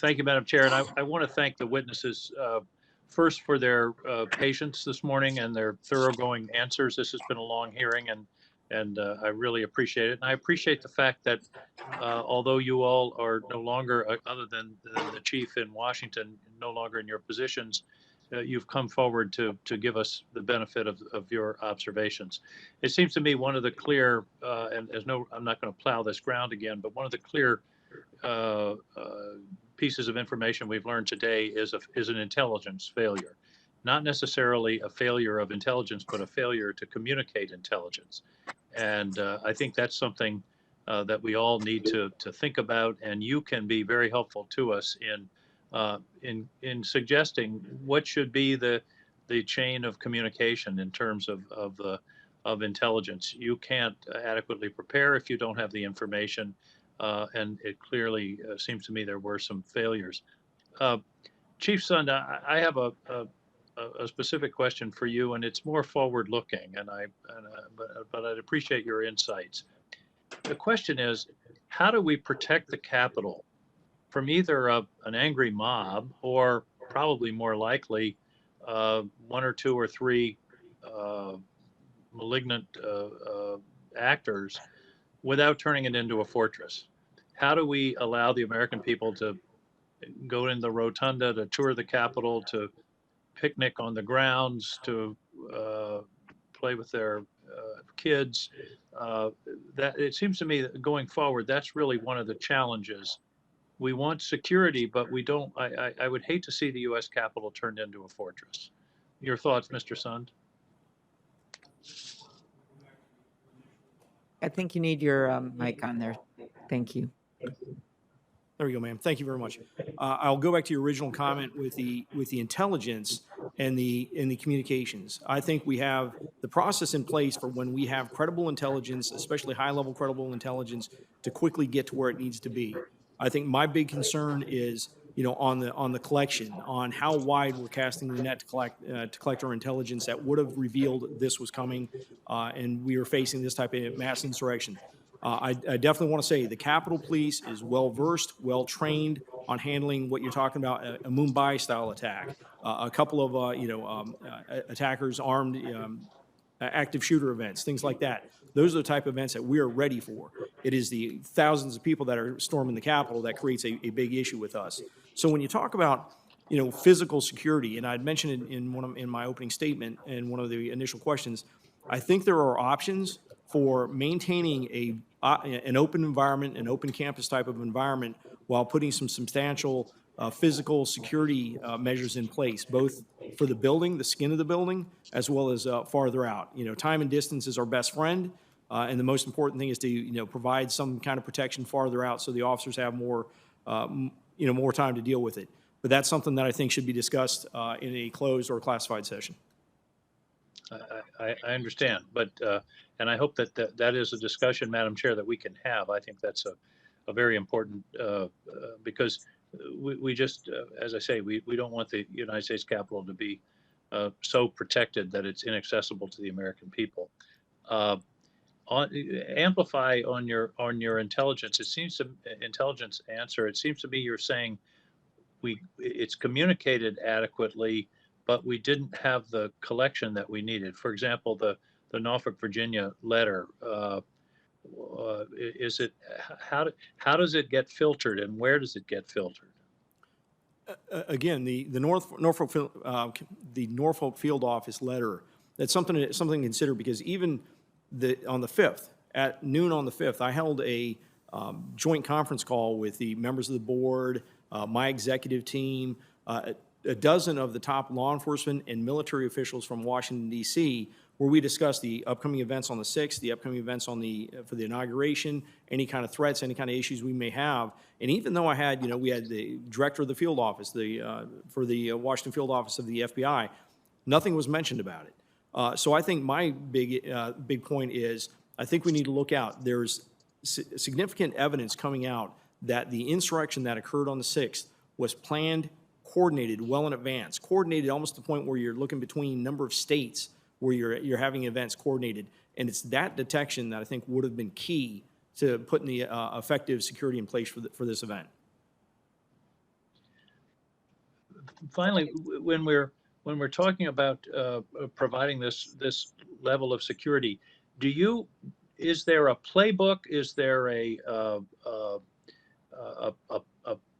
Thank you, Madam Chair. And I want to thank the witnesses first for their patience this morning and their thoroughgoing answers. This has been a long hearing, and I really appreciate it. And I appreciate the fact that although you all are no longer, other than the chief in Washington, no longer in your positions, you've come forward to give us the benefit of your observations. It seems to me one of the clear, and there's no, I'm not going to plow this ground again, but one of the clear uh, uh, pieces of information we've learned today is an intelligence failure. Not necessarily a failure of intelligence, but a failure to communicate intelligence. And I think that's something that we all need to think about. And you can be very helpful to us in suggesting what should be the chain of communication in terms of intelligence. You can't adequately prepare if you don't have the information, and it clearly seems to me there were some failures. Uh, Chief Sund, I have a specific question for you, and it's more forward-looking, but I'd appreciate your insights. The question is, how do we protect the Capitol from either an angry mob or probably more likely one or two or three uh, malignant actors without turning it into a fortress? How do we allow the American people to go in the rotunda, to tour the Capitol, to picnic on the grounds, to uh, play with their kids? Uh, that it seems to me that going forward, that's really one of the challenges. We want security, but we don't. I would hate to see the U.S. Capitol turned into a fortress. Your thoughts, Mr. Sund? I think you need your mic on there. Thank you. There we go, ma'am. Thank you very much. I'll go back to your original comment with the intelligence and the communications. I think we have the process in place for when we have credible intelligence, especially high-level credible intelligence, to quickly get to where it needs to be. I think my big concern is, on the collection, on how wide we're casting the net to collect our intelligence that would have revealed this was coming, and we were facing this type of mass insurrection. I definitely want to say the Capitol Police is well-versed, well-trained on handling what you're talking about, a Mumbai-style attack. A couple of, attackers armed, active shooter events, things like that. Those are the type of events that we are ready for. It is the thousands of people that are storming the Capitol that creates a big issue with us. So when you talk about, physical security, and I'd mentioned it in my opening statement and one of the initial questions, I think there are options for maintaining an open environment, an open campus type of environment, while putting some substantial physical security measures in place, both for the building, the skin of the building, as well as farther out. Time and distance is our best friend, and the most important thing is to provide some kind of protection farther out, so the officers have more more time to deal with it. But that's something that I think should be discussed in a closed or classified session. I understand, but and I hope that is a discussion, Madam Chair, that we can have. I think that's a very important because we just, as I say, we don't want the United States Capitol to be so protected that it's inaccessible to the American people. Amplify on your intelligence. It seems to intelligence answer. It seems to me you're saying it's communicated adequately, but we didn't have the collection that we needed. For example, the Norfolk, Virginia letter. Is it how does it get filtered, and where does it get filtered? Again, the Norfolk Field Office letter. That's something to consider, because even on the 5th at noon on the 5th, I held a joint conference call with the members of the board, my executive team, a dozen of the top law enforcement and military officials from Washington, D.C., where we discussed the upcoming events on the 6th, the upcoming events on for the inauguration, any kind of threats, any kind of issues we may have. And even though we had the director of the field office, for the Washington field office of the FBI, nothing was mentioned about it. So I think my big point is, I think we need to look out. There's significant evidence coming out that the insurrection that occurred on the 6th was planned, coordinated well in advance, coordinated almost to the point where you're looking between a number of states where you're having events coordinated. And it's that detection that I think would have been key to putting the effective security in place for this event. finally, when we're talking about providing this level of security, is there a playbook? Is there a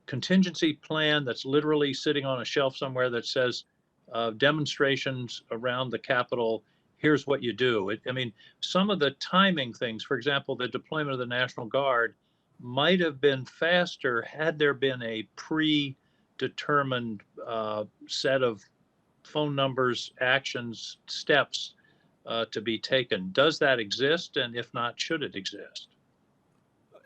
contingency plan that's literally sitting on a shelf somewhere that says demonstrations around the Capitol? Here's what you do. I mean, some of the timing things, for example, the deployment of the National Guard might have been faster had there been a predetermined set of phone numbers, actions, steps to be taken. Does that exist? And if not, should it exist?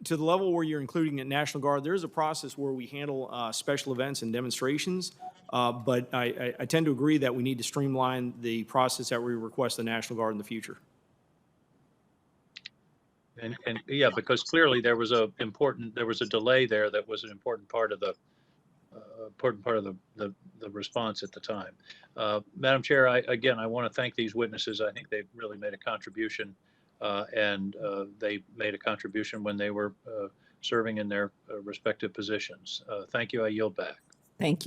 To the level where you're including the National Guard, there is a process where we handle special events and demonstrations. But I tend to agree that we need to streamline the process that we request the National Guard in the future. And yeah, because clearly there was a delay there that was an important part of the response at the time. Madam Chair, I want to thank these witnesses. I think they've really made a contribution, and they made a contribution when they were serving in their respective positions. Thank you. I yield back. Thank you.